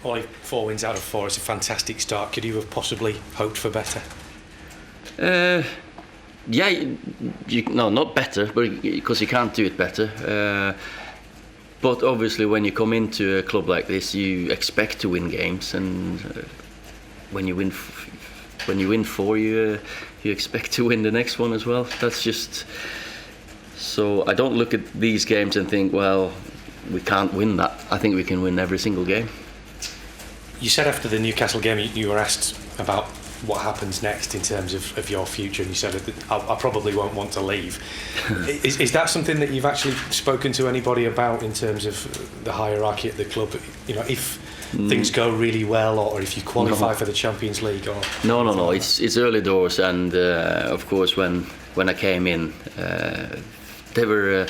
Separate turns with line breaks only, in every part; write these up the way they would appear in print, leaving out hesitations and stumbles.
Only 4 wins out of 4 is a fantastic start. Could you have possibly hoped for better?
Yeah, no, not better, but because you can't do it better. But obviously, when you come into a club like this, you expect to win games, and when you win 4, you expect to win the next one as well. That's just so. I don't look at these games and think, well, we can't win that. I think we can win every single game.
You said after the Newcastle game, you were asked about what happens next in terms of your future, and you said that I probably won't want to leave. Is that something that you've actually spoken to anybody about in terms of the hierarchy at the club? You know, if things go really well, or if you qualify for the Champions League, or
no. It's early doors, and of course when I came in, they were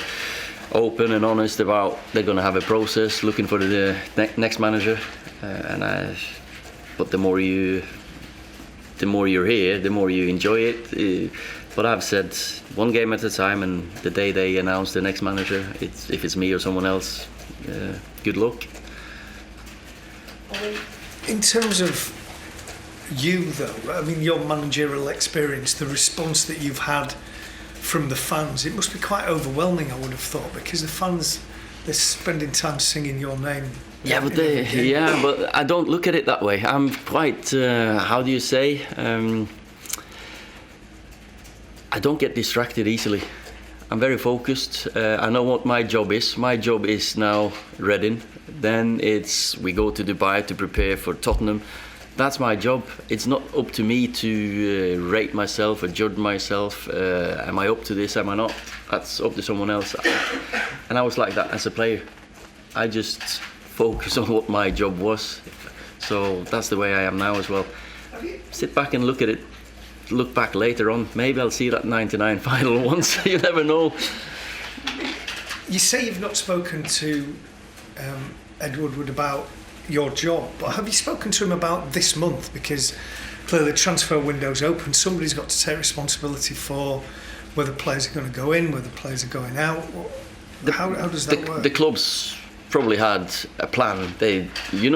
open and honest about they're going to have a process looking for the next manager, but the more you're here, the more you enjoy it. But I've said one game at a time, and the day they announce the next manager, if it's me or someone else, good luck.
In terms of you, though, I mean, your managerial experience, the response that you've had from the fans, it must be quite overwhelming, I would have thought, because the fans, they're spending time singing your name.
Yeah, but I don't look at it that way. I'm quite, how do you say? I don't get distracted easily. I'm very focused. I know what my job is. My job is now Reading. Then we go to Dubai to prepare for Tottenham. That's my job. It's not up to me to rate myself or judge myself. Am I up to this? Am I not? That's up to someone else. And I was like that as a player. I just focus on what my job was. So that's the way I am now as well. Sit back and look at it. Look back later on. Maybe I'll see that 99 final once. You never know.
You say you've not spoken to Ed Woodward about your job, but have you spoken to him about this month? Because clearly the transfer window's open. Somebody's got to take responsibility for whether players are going to go in, whether players are going out. How does that work?
The clubs probably had a plan. You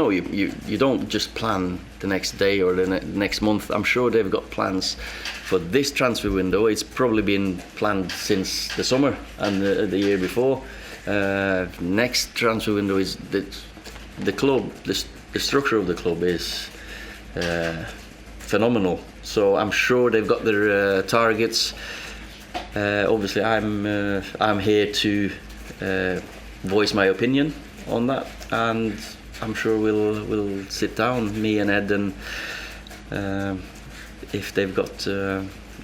don't just plan the next day or the next month. I'm sure they've got plans for this transfer window. It's probably been planned since the summer and the year before. Next transfer window is the club. The structure of the club is phenomenal. So I'm sure they've got their targets. Obviously, I'm here to voice my opinion on that, and I'm sure we'll sit down, me and Ed, and if they've got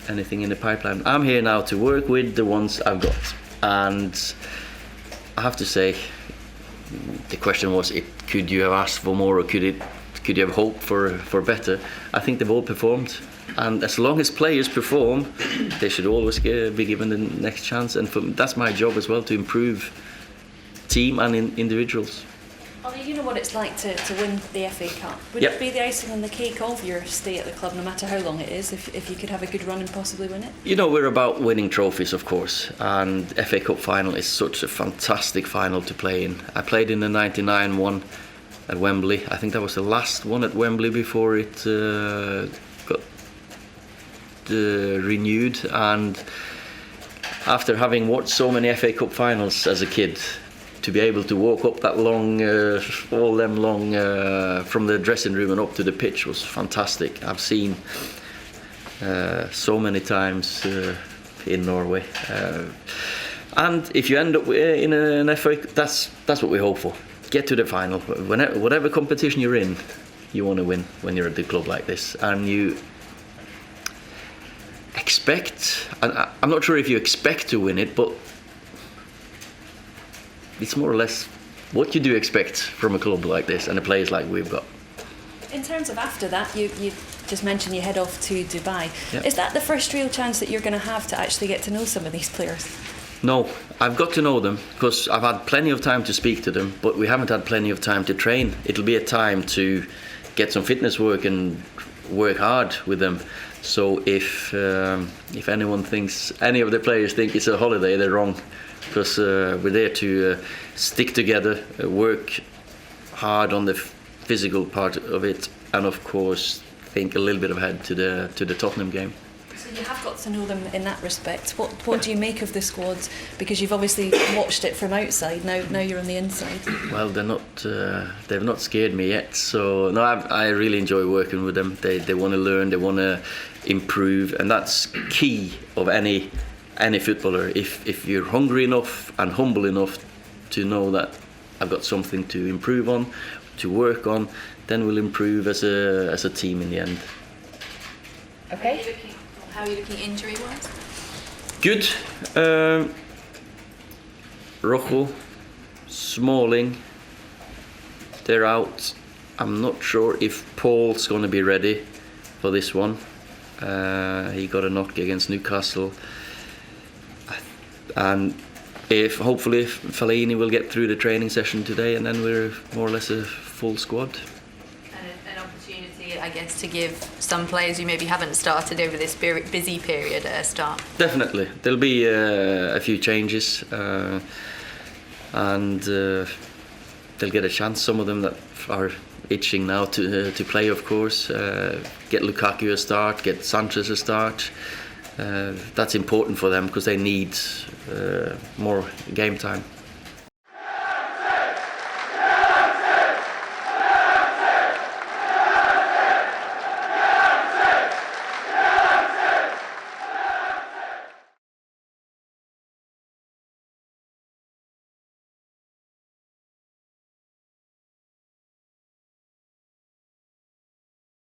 anything in the pipeline. I'm here now to work with the ones I've got, and I have to say, the question was, could you have asked for more, or could you have hoped for better? I think they've all performed, and as long as players perform, they should always be given the next chance, and that's my job as well, to improve team and individuals.
Ollie, you know what it's like to win the FA Cup. Would it be the icing on the cake of your stay at the club, no matter how long it is, if you could have a good run and possibly win it? You
know, we're about winning trophies, of course, and FA Cup final is such a fantastic final to play in. I played in the 99 one at Wembley. I think that was the last one at Wembley before it got renewed, and after having watched so many FA Cup finals as a kid, to be able to walk up that long, all them long, from the dressing room and up to the pitch was fantastic. I've seen so many times in Norway, and if you end up in an FA, that's what we hope for. Get to the final. Whatever competition you're in, you want to win when you're at the club like this, and you expect. And I'm not sure if you expect to win it, but it's more or less what you do expect from a club like this and a players like we've got.
In terms of after that, you just mentioned you head off to Dubai. Yep. Is that the first real chance that you're going to have to actually get to know some of these players?
No, I've got to know them because I've had plenty of time to speak to them, but we haven't had plenty of time to train. It'll be a time to get some fitness work and work hard with them. So if anyone thinks, any of the players think it's a holiday, they're wrong. Because we're there to stick together, work hard on the physical part of it, and of course think a little bit ahead to the Tottenham game.
So you have got to know them in that respect. What do you make of the squad? Because you've obviously watched it from outside. Now you're on the inside.
Well, they've not scared me yet. So no, I really enjoy working with them. They want to learn. They want to improve, and that's key of any footballer. If you're hungry enough and humble enough to know that I've got something to improve on, to work on, then we'll improve as a team in the end.
Okay. How are you looking injury-wise?
Good. Rojo, Smalling, they're out. I'm not sure if Paul's going to be ready for this one. He got a knock against Newcastle. And hopefully Fellaini will get through the training session today, and then we're more or less a full squad.
An opportunity, I guess, to give some players who maybe haven't started over this busy period a start.
Definitely. There'll be a few changes, and they'll get a chance. Some of them that are itching now to play, of course. Get Lukaku a start, get Sanchez a start. That's important for them because they need more game time.